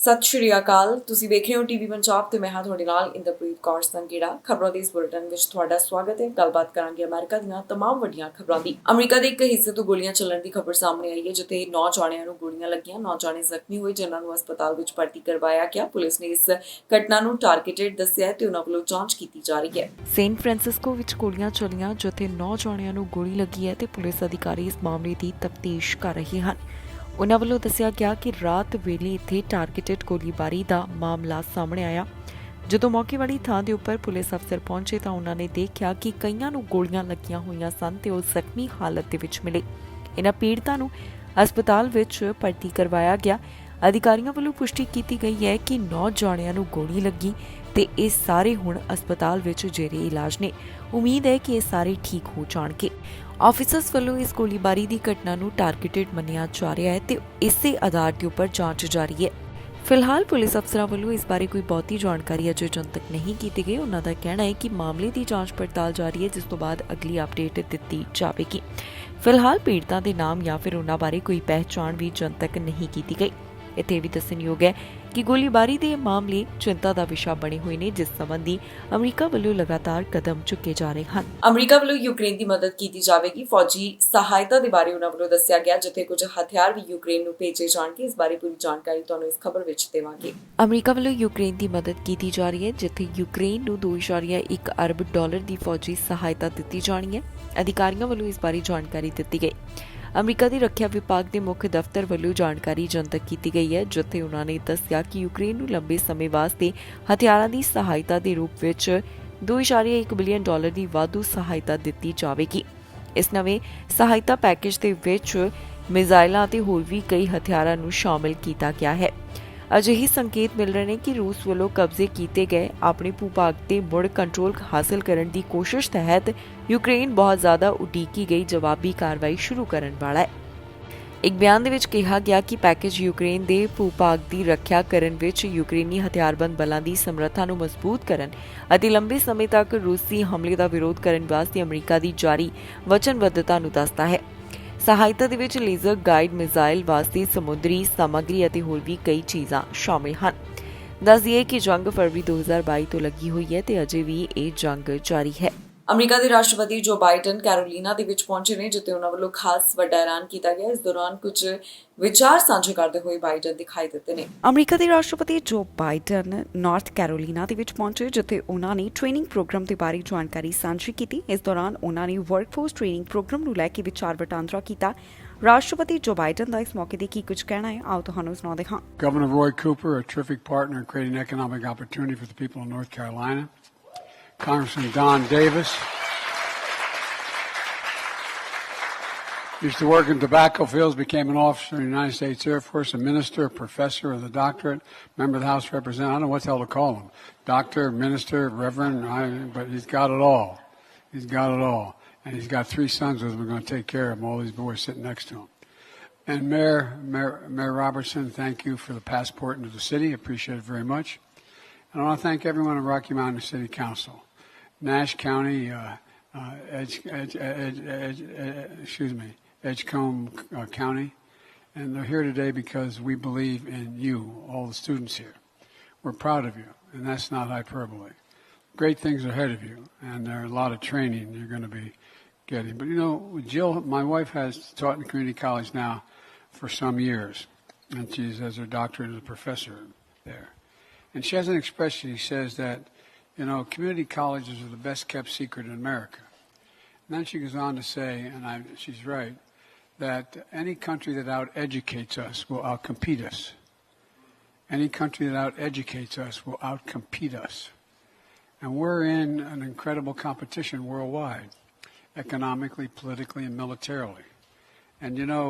ਸਤਿ ਸ਼੍ਰੀ ਅਕਾਲ। ਤੁਸੀਂ ਵੇਖ ਰਹੇ ਹੋ ਟੀਵੀ ਪੰਜਾਬ ਤੇ ਮੈਂ ਹਾਂ ਤੁਹਾਡੇ ਨਾਲ ਇੰਦਰਪ੍ਰੀਤ ਕੌਰ ਸੰਘੇੜਾ। ਖਬਰਾਂ ਦੇ ਇਸ ਬੁਲੇਟਿਨ ਵਿੱਚ ਤੁਹਾਡਾ ਸਵਾਗਤ ਹੈ। ਗੱਲਬਾਤ ਕਰਾਂਗੇ ਅਮਰੀਕਾ ਦੀਆਂ तमाम ਵੱਡੀਆਂ ਖਬਰਾਂ ਦੀ। ਅਮਰੀਕਾ ਦੇ ਇੱਕ ਹਿੱਸੇ ਤੋਂ ਗੋਲੀਆਂ ਚੱਲਣ ਦੀ ਖਬਰ ਸਾਹਮਣੇ ਆਈ ਹੈ, ਜਿੱਥੇ 9 ਜਾਣਿਆਂ ਨੂੰ ਗੋਲੀਆਂ ਲੱਗੀਆਂ। 9 ਜਾਣੇ ਜ਼ਖਮੀ ਹੋਏ, ਜਿਨ੍ਹਾਂ ਨੂੰ ਹਸਪਤਾਲ ਵਿੱਚ ਭਰਤੀ ਕਰਵਾਇਆ ਗਿਆ। ਪੁਲਿਸ ਨੇ ਇਸ ਘਟਨਾ ਨੂੰ ਟਾਰਗੇਟਡ ਦੱਸਿਆ ਤੇ ਉਹਨਾਂ ਵੱਲੋਂ ਜਾਂਚ ਕੀਤੀ ਜਾ ਰਹੀ ਹੈ। ਸੈਨ ਫਰਾਂਸਿਸਕੋ ਵਿੱਚ ਗੋਲੀਆਂ ਚੱਲੀਆਂ, ਜਿੱਥੇ 9 ਜਾਣਿਆਂ ਨੂੰ ਗੋਲੀ ਲੱਗੀ ਹੈ ਤੇ ਪੁਲਿਸ ਅਧਿਕਾਰੀ ਇਸ ਮਾਮਲੇ ਦੀ ਤਫਤੀਸ਼ ਕਰ ਰਹੇ ਹਨ। ਉਨ੍ਹਾਂ ਵੱਲੋਂ ਦੱਸਿਆ ਗਿਆ ਕਿ ਰਾਤ ਵੇਲੇ ਇੱਥੇ ਟਾਰਗੇਟਡ ਗੋਲੀਬਾਰੀ ਦਾ ਮਾਮਲਾ ਸਾਹਮਣੇ ਆਇਆ। ਜਦੋਂ ਮੌਕੇ ਵਾਲੀ ਥਾਂ ਦੇ ਉੱਪਰ ਪੁਲਿਸ ਅਫਸਰ ਪਹੁੰਚੇ ਤਾਂ ਉਹਨਾਂ ਨੇ ਦੇਖਿਆ ਕਿ ਕਈਆਂ ਨੂੰ ਗੋਲੀਆਂ ਲੱਗੀਆਂ ਹੋਈਆਂ ਸਨ ਤੇ ਉਹ ਜ਼ਖਮੀ ਹਾਲਤ ਦੇ ਵਿੱਚ ਮਿਲੇ। ਇਹਨਾਂ ਪੀੜਤਾਂ ਨੂੰ ਹਸਪਤਾਲ ਵਿੱਚ ਭਰਤੀ ਕਰਵਾਇਆ ਗਿਆ। ਅਧਿਕਾਰੀਆਂ ਵੱਲੋਂ ਪੁਸ਼ਟੀ ਕੀਤੀ ਗਈ ਹੈ ਕਿ 9 ਜਾਣਿਆਂ ਨੂੰ ਗੋਲੀ ਲੱਗੀ ਤੇ ਇਹ ਸਾਰੇ ਹੁਣ ਹਸਪਤਾਲ ਵਿੱਚ ਜੇਰੇ ਇਲਾਜ ਨੇ। ਉਮੀਦ ਹੈ ਕਿ ਇਹ ਸਾਰੇ ਠੀਕ ਹੋ ਜਾਣਗੇ। ਆਫਿਸਰਸ ਵੱਲੋਂ ਇਸ ਗੋਲੀਬਾਰੀ ਦੀ ਘਟਨਾ ਨੂੰ ਟਾਰਗੇਟਡ ਮੰਨਿਆ ਜਾ ਰਿਹਾ ਹੈ ਤੇ ਇਸੇ ਆਧਾਰ ਦੇ ਉੱਪਰ ਜਾਂਚ ਜਾਰੀ ਹੈ। ਫਿਲਹਾਲ ਪੁਲਿਸ ਅਫਸਰਾਂ ਵੱਲੋਂ ਇਸ ਬਾਰੇ ਕੋਈ ਬਹੁਤੀ ਜਾਣਕਾਰੀ ਅਜੇ ਜਨਤਕ ਨਹੀਂ ਕੀਤੀ ਗਈ। ਉਹਨਾਂ ਦਾ ਕਹਿਣਾ ਹੈ ਕਿ ਮਾਮਲੇ ਦੀ ਜਾਂਚ ਪੜਤਾਲ ਜਾਰੀ ਹੈ, ਜਿਸ ਤੋਂ ਬਾਅਦ ਅਗਲੀ ਅਪਡੇਟ ਦਿੱਤੀ ਜਾਵੇਗੀ। ਫਿਲਹਾਲ ਪੀੜਤਾਂ ਦੇ ਨਾਮ ਜਾਂ ਫਿਰ ਉਹਨਾਂ ਬਾਰੇ ਕੋਈ ਪਹਿਚਾਣ ਵੀ ਜਨਤਕ ਨਹੀਂ ਕੀਤੀ ਗਈ। ਇੱਥੇ ਵੀ ਦੱਸਣਯੋਗ ਹੈ ਕਿ ਗੋਲੀਬਾਰੀ ਦੇ ਮਾਮਲੇ ਚਿੰਤਾ ਦਾ ਵਿਸ਼ਾ ਬਣੇ ਹੋਏ ਨੇ, ਜਿਸ ਸੰਬੰਧੀ ਅਮਰੀਕਾ ਵੱਲੋਂ ਲਗਾਤਾਰ ਕਦਮ ਚੁੱਕੇ ਜਾ ਰਹੇ ਹਨ। ਅਮਰੀਕਾ ਵੱਲੋਂ ਯੂਕਰੇਨ ਦੀ ਮਦਦ ਕੀਤੀ ਜਾਵੇਗੀ। ਫੌਜੀ ਸਹਾਇਤਾ ਦੇ ਬਾਰੇ ਉਹਨਾਂ ਵੱਲੋਂ ਦੱਸਿਆ ਗਿਆ, ਜਿੱਥੇ ਕੁਝ ਹਥਿਆਰ ਵੀ ਯੂਕਰੇਨ ਨੂੰ ਭੇਜੇ ਜਾਣਗੇ। ਇਸ ਬਾਰੇ ਪੂਰੀ ਜਾਣਕਾਰੀ ਤੁਹਾਨੂੰ ਇਸ ਖਬਰ ਵਿੱਚ ਦੇਵਾਂਗੇ। ਅਮਰੀਕਾ ਵੱਲੋਂ ਯੂਕਰੇਨ ਦੀ ਮਦਦ ਕੀਤੀ ਜਾ ਰਹੀ ਹੈ, ਜਿੱਥੇ ਯੂਕਰੇਨ ਨੂੰ $2.1 ਅਰਬ ਦੀ ਫੌਜੀ ਸਹਾਇਤਾ ਦਿੱਤੀ ਜਾਣੀ ਹੈ। ਅਧਿਕਾਰੀਆਂ ਵੱਲੋਂ ਇਸ ਬਾਰੇ ਜਾਣਕਾਰੀ ਦਿੱਤੀ ਗਈ। ਅਮਰੀਕਾ ਦੇ ਰੱਖਿਆ ਵਿਭਾਗ ਦੇ ਮੁੱਖ ਦਫ਼ਤਰ ਵੱਲੋਂ ਜਾਣਕਾਰੀ ਜਨਤਕ ਕੀਤੀ ਗਈ ਹੈ, ਜਿੱਥੇ ਉਹਨਾਂ ਨੇ ਦੱਸਿਆ ਕਿ ਯੂਕਰੇਨ ਨੂੰ ਲੰਬੇ ਸਮੇਂ ਵਾਸਤੇ ਹਥਿਆਰਾਂ ਦੀ ਸਹਾਇਤਾ ਦੇ ਰੂਪ ਵਿੱਚ $2.1 ਬਿਲੀਅਨ ਦੀ ਵਾਧੂ ਸਹਾਇਤਾ ਦਿੱਤੀ ਜਾਵੇਗੀ। ਇਸ ਨਵੇਂ ਸਹਾਇਤਾ ਪੈਕੇਜ ਦੇ ਵਿੱਚ ਮਿਜ਼ਾਈਲਾਂ ਅਤੇ ਹੋਰ ਵੀ ਕਈ ਹਥਿਆਰਾਂ ਨੂੰ ਸ਼ਾਮਿਲ ਕੀਤਾ ਗਿਆ ਹੈ। ਅਜਿਹੇ ਸੰਕੇਤ ਮਿਲ ਰਹੇ ਨੇ ਕਿ ਰੂਸ ਵੱਲੋਂ ਕਬਜ਼ੇ ਕੀਤੇ ਗਏ ਆਪਣੇ ਭੂ-ਭਾਗ ਤੇ ਮੁੜ ਕੰਟਰੋਲ ਹਾਸਲ ਕਰਨ ਦੀ ਕੋਸ਼ਿਸ਼ ਤਹਿਤ ਯੂਕਰੇਨ ਬਹੁਤ ਜ਼ਿਆਦਾ ਉਡੀਕੀ ਗਈ ਜਵਾਬੀ ਕਾਰਵਾਈ ਸ਼ੁਰੂ ਕਰਨ ਵਾਲਾ ਹੈ। ਇੱਕ ਬਿਆਨ ਦੇ ਵਿੱਚ ਕਿਹਾ ਗਿਆ ਕਿ ਪੈਕੇਜ ਯੂਕਰੇਨ ਦੇ ਭੂ-ਭਾਗ ਦੀ ਰੱਖਿਆ ਕਰਨ ਵਿੱਚ ਯੂਕਰੇਨੀ ਹਥਿਆਰਬੰਦ ਬਲਾਂ ਦੀ ਸਮਰੱਥਾ ਨੂੰ ਮਜ਼ਬੂਤ ਕਰਨ ਅਤੇ ਲੰਬੇ ਸਮੇਂ ਤੱਕ ਰੂਸੀ ਹਮਲੇ ਦਾ ਵਿਰੋਧ ਕਰਨ ਵਾਸਤੇ ਅਮਰੀਕਾ ਦੀ ਜਾਰੀ ਵਚਨਬੱਧਤਾ ਨੂੰ ਦੱਸਦਾ ਹੈ। ਸਹਾਇਤਾ ਦੇ ਵਿੱਚ ਲੇਜ਼ਰ ਗਾਈਡ ਮਿਜ਼ਾਈਲ ਵਾਸਤੇ ਸਮੁੰਦਰੀ ਸਮੱਗਰੀ ਅਤੇ ਹੋਰ ਵੀ ਕਈ ਚੀਜ਼ਾਂ ਸ਼ਾਮਿਲ ਹਨ। ਦੱਸ ਦਈਏ ਕਿ ਜੰਗ ਫਰਵਰੀ 2022 ਤੋਂ ਲੱਗੀ ਹੋਈ ਹੈ ਤੇ ਅਜੇ ਵੀ ਇਹ ਜੰਗ ਜਾਰੀ ਹੈ। ਅਮਰੀਕਾ ਦੇ ਰਾਸ਼ਟਰਪਤੀ ਜੋ ਬਾਈਡਨ ਕੈਰੋਲੀਨਾ ਦੇ ਵਿੱਚ ਪਹੁੰਚੇ ਨੇ, ਜਿੱਥੇ ਉਹਨਾਂ ਵੱਲੋਂ ਖਾਸ ਵੱਡਾ ਐਲਾਨ ਕੀਤਾ ਗਿਆ। ਇਸ ਦੌਰਾਨ ਕੁਝ ਵਿਚਾਰ ਸਾਂਝੇ ਕਰਦੇ ਹੋਏ ਬਾਈਡਨ ਦਿਖਾਈ ਦਿੱਤੇ ਨੇ। ਅਮਰੀਕਾ ਦੇ ਰਾਸ਼ਟਰਪਤੀ ਜੋ ਬਾਈਡਨ ਨਾਰਥ ਕੈਰੋਲੀਨਾ ਦੇ ਵਿੱਚ ਪਹੁੰਚੇ, ਜਿੱਥੇ ਉਹਨਾਂ ਨੇ ਟ੍ਰੇਨਿੰਗ ਪ੍ਰੋਗਰਾਮ ਦੇ ਬਾਰੇ ਜਾਣਕਾਰੀ ਸਾਂਝੀ ਕੀਤੀ। ਇਸ ਦੌਰਾਨ ਉਹਨਾਂ ਨੇ ਵਰਕਫੋਰਸ ਟ੍ਰੇਨਿੰਗ ਪ੍ਰੋਗਰਾਮ ਨੂੰ ਲੈ ਕੇ ਵਿਚਾਰ ਵਟਾਂਦਰਾ ਕੀਤਾ। ਰਾਸ਼ਟਰਪਤੀ ਜੋ ਬਾਈਡਨ ਦਾ ਇਸ ਮੌਕੇ ਤੇ ਕੀ ਕੁਝ ਕਹਿਣਾ ਹੈ, ਆਓ ਤੁਹਾਨੂੰ ਸੁਣਾਉਂਦੇ ਹਾਂ। Governor Roy Cooper, a terrific partner in creating economic opportunity for the people of North Carolina. Congressman Don Davis used to work in tobacco fields, became an officer in the United States Air Force, a minister, a professor with a doctorate, member of the House of Representatives. I don't know what the hell to call him. Doctor, minister, reverend, but he's got it all. He's got it all. And he's got 3 sons with him who are going to take care of him, all these boys sitting next to him. And Mayor Robertson, thank you for the passport into the city. Appreciate it very much. And I want to thank everyone in Rocky Mountain City Council, Nash County, Edgecombe County, and they're here today because we believe in you, all the students here. We're proud of you, and that's not hyperbole. Great things are ahead of you, and there are a lot of training you're going to be getting. But you know, Jill, my wife, has taught in community college now for some years, and she has her doctorate as a professor there. And she has an expression. She says that, you know, community colleges are the best kept secret in America. And then she goes on to say, and she's right, that any country that out-educates us will out-compete us. Any country that out-educates us will out-compete us. And we're in an incredible competition worldwide, economically, politically, and militarily. And, you know,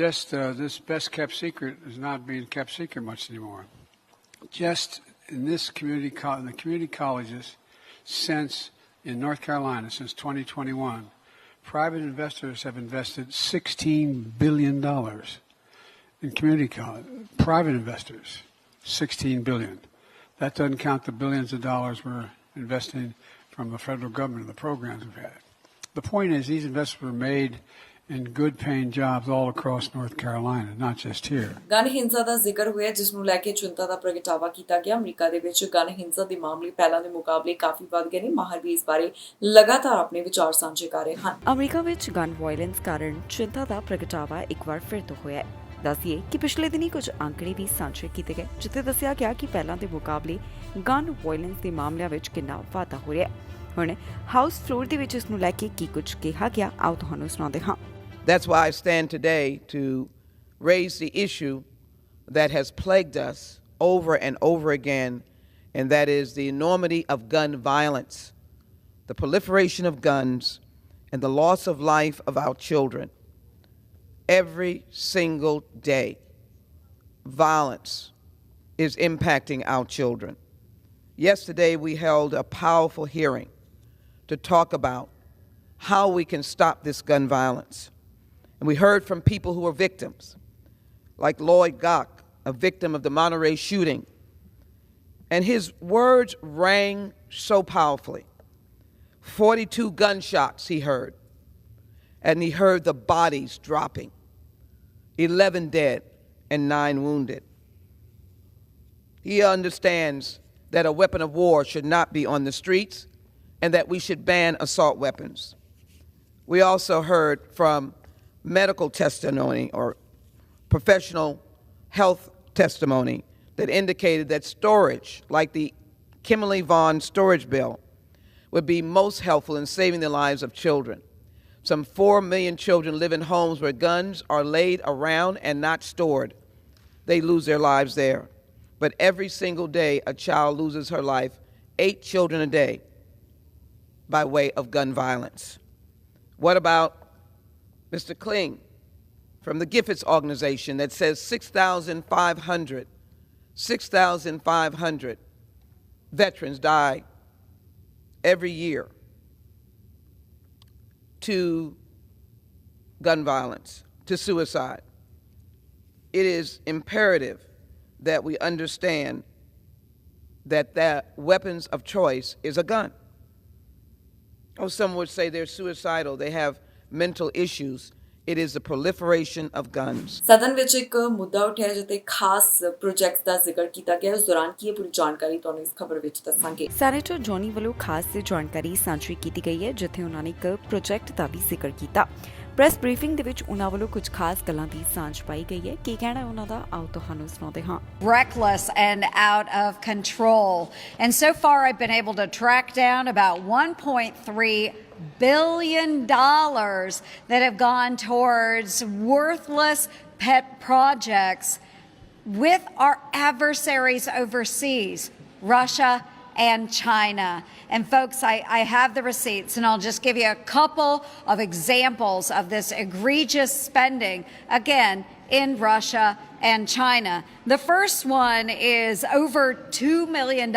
this best-kept secret is not being kept secret much anymore. Just in this in the community colleges in North Carolina since 2021, private investors have invested $16 billion in community college. Private investors, $16 billion. That doesn't count the billions of dollars we're investing from the federal government and the programs we've had. The point is, these investments were made in good paying jobs all across North Carolina, not just here. Gun ਹਿੰਸਾ ਦਾ ਜ਼ਿਕਰ ਹੋਇਆ, ਜਿਸ ਨੂੰ ਲੈ ਕੇ ਚਿੰਤਾ ਦਾ ਪ੍ਰਗਟਾਵਾ ਕੀਤਾ ਗਿਆ। ਅਮਰੀਕਾ ਦੇ ਵਿੱਚ ਗਨ ਹਿੰਸਾ ਦੇ ਮਾਮਲੇ ਪਹਿਲਾਂ ਦੇ ਮੁਕਾਬਲੇ ਕਾਫੀ ਵੱਧ ਗਏ ਨੇ। ਮਾਹਰ ਵੀ ਇਸ ਬਾਰੇ ਲਗਾਤਾਰ ਆਪਣੇ ਵਿਚਾਰ ਸਾਂਝੇ ਕਰ ਰਹੇ ਹਨ। ਅਮਰੀਕਾ ਵਿੱਚ ਗਨ ਵਾਇਲੈਂਸ ਕਾਰਨ ਚਿੰਤਾ ਦਾ ਪ੍ਰਗਟਾਵਾ ਇੱਕ ਵਾਰ ਫਿਰ ਤੋਂ ਹੋਇਆ ਹੈ। ਦੱਸੀਏ ਕਿ ਪਿਛਲੇ ਦਿਨੀ ਕੁਝ ਅੰਕੜੇ ਵੀ ਸਾਂਝੇ ਕੀਤੇ ਗਏ, ਜਿੱਥੇ ਦੱਸਿਆ ਗਿਆ ਕਿ ਪਹਿਲਾਂ ਦੇ ਮੁਕਾਬਲੇ ਗਨ ਵਾਇਲੈਂਸ ਦੇ ਮਾਮਲਿਆਂ ਵਿੱਚ ਕਿੰਨਾ ਵਾਧਾ ਹੋ ਰਿਹਾ ਹੈ। ਹੁਣ ਹਾਊਸ ਫਲੋਰ ਦੇ ਵਿੱਚ ਇਸ ਨੂੰ ਲੈ ਕੇ ਕੀ ਕੁਝ ਕਿਹਾ ਗਿਆ, ਆਓ ਤੁਹਾਨੂੰ ਸੁਣਾਉਂਦੇ ਹਾਂ। That's why I stand today to raise the issue that has plagued us over and over again, and that is the enormity of gun violence, the proliferation of guns, and the loss of life of our children. Every single day, violence is impacting our children. Yesterday, we held a powerful hearing to talk about how we can stop this gun violence. And we heard from people who were victims, like Lloyd Gock, a victim of the Monterey shooting. And his words rang so powerfully. 42 gunshots he heard. And he heard the bodies dropping. 11 dead and 9 wounded. He understands that a weapon of war should not be on the streets and that we should ban assault weapons. We also heard from medical testimony or professional health testimony that indicated that storage, like the Kimberly Vaughn storage bill, would be most helpful in saving the lives of children. Some 4 million children live in homes where guns are laid around and not stored. They lose their lives there. But every single day, a child loses her life, 8 children a day, by way of gun violence. What about Mr. Kling from the Giffords organization that says 6,500 veterans die every year to gun violence, to suicide. It is imperative that we understand that the weapons of choice is a gun. Oh, some would say they're suicidal, they have mental issues. It is the proliferation of guns. ਸਦਨ ਵਿੱਚ ਇੱਕ ਮੁੱਦਾ ਉੱਠਿਆ ਜਿੱਤੇ ਖਾਸ projects ਦਾ ਜ਼ਿਕਰ ਕੀਤਾ ਗਿਆ। ਉਸ ਦੌਰਾਨ ਕੀ ਇਹ ਪੂਰੀ ਜਾਣਕਾਰੀ ਤੁਹਾਨੂੰ ਇਸ ਖਬਰ ਵਿੱਚ ਦੱਸਾਂਗੇ। ਸੈਨੇਟਰ ਜੋਨੀ ਵੱਲੋਂ ਖਾਸ ਜਾਣਕਾਰੀ ਸਾਂਝੀ ਕੀਤੀ ਗਈ ਹੈ, ਜਿੱਥੇ ਉਹਨਾਂ ਨੇ ਇੱਕ ਪ੍ਰੋਜੈਕਟ ਦਾ ਵੀ ਜ਼ਿਕਰ ਕੀਤਾ। ਪ੍ਰੈਸ ਬਰੀਫਿੰਗ ਦੇ ਵਿੱਚ ਉਹਨਾਂ ਵੱਲੋਂ ਕੁਝ ਖਾਸ ਗੱਲਾਂ ਦੀ ਸਾਂਝ ਪਾਈ ਗਈ ਹੈ। ਕੀ ਕਹਿਣਾ ਉਹਨਾਂ ਦਾ, ਆਓ ਤੁਹਾਨੂੰ ਸੁਣਾਉਂਦੇ ਹਾਂ। Reckless and out of control. And so far I've been able to track down about $1.3 billion that have gone towards worthless pet projects with our adversaries overseas, Russia and China. And folks, I have the receipts, and I'll just give you a couple of examples of this egregious spending, again, in Russia and China. The first one is over $2 million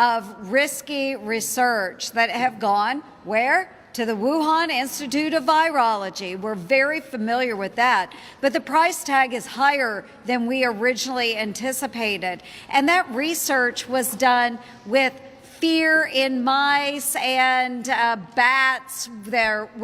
of risky research that have gone where? To the Wuhan Institute of Virology. We're very familiar with that. But the price tag is higher than we originally anticipated. And that research was done with fear in mice and bats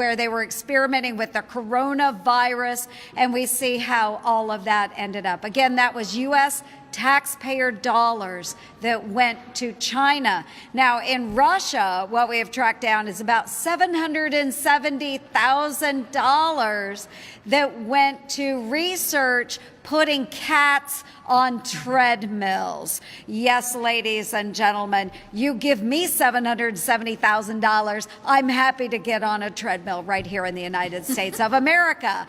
where they were experimenting with the coronavirus. And we see how all of that ended up. Again, that was U.S. taxpayer dollars that went to China. Now, in Russia, what we have tracked down is about $770,000 that went to research putting cats on treadmills. Yes, ladies and gentlemen, you give me $770,000, I'm happy to get on a treadmill right here in the United States of America.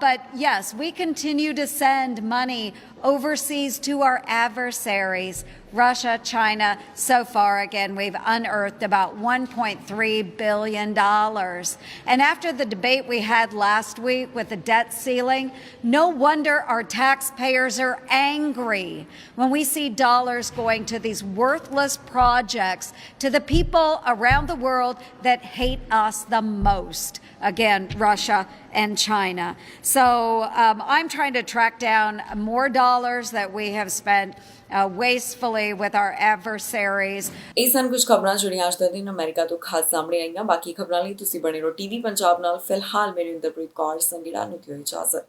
But yes, we continue to send money overseas to our adversaries, Russia, China. So far, again, we've unearthed about $1.3 billion. And after the debate we had last week with the debt ceiling, no wonder our taxpayers are angry when we see dollars going to these worthless projects, to the people around the world that hate us the most. again, Russia and China. So I'm trying to track down more dollars that we have spent wastefully with our adversaries. ਇਹ ਸਨ ਕੁਝ ਖਬਰਾਂ ਜਿਹੜੀਆਂ ਅੱਜ ਦੇ ਦਿਨ America ਤੋਂ ਖਾਸ ਸਾਹਮਣੇ ਆਈਆਂ। ਬਾਕੀ ਖਬਰਾਂ ਲਈ ਤੁਸੀਂ ਬਣੇ ਰਹੋ ਟੀਵੀ ਪੰਜਾਬ ਨਾਲ। ਫਿਲਹਾਲ ਮੈਨੂੰ ਇੰਦਰਪ੍ਰੀਤ ਕੌਰ ਸੰਘੇੜਾ ਨੂੰ ਦਿਓ ਇਜਾਜ਼ਤ।